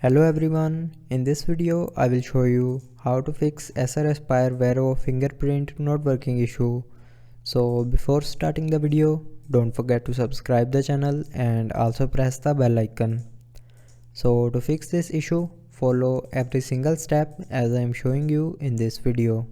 Hello everyone, in this video I will show you how to fix Acer Aspire Vero fingerprint not working issue. So before starting the video, don't forget to subscribe the channel and also press the bell icon. So to fix this issue, follow every single step as I am showing you in this video.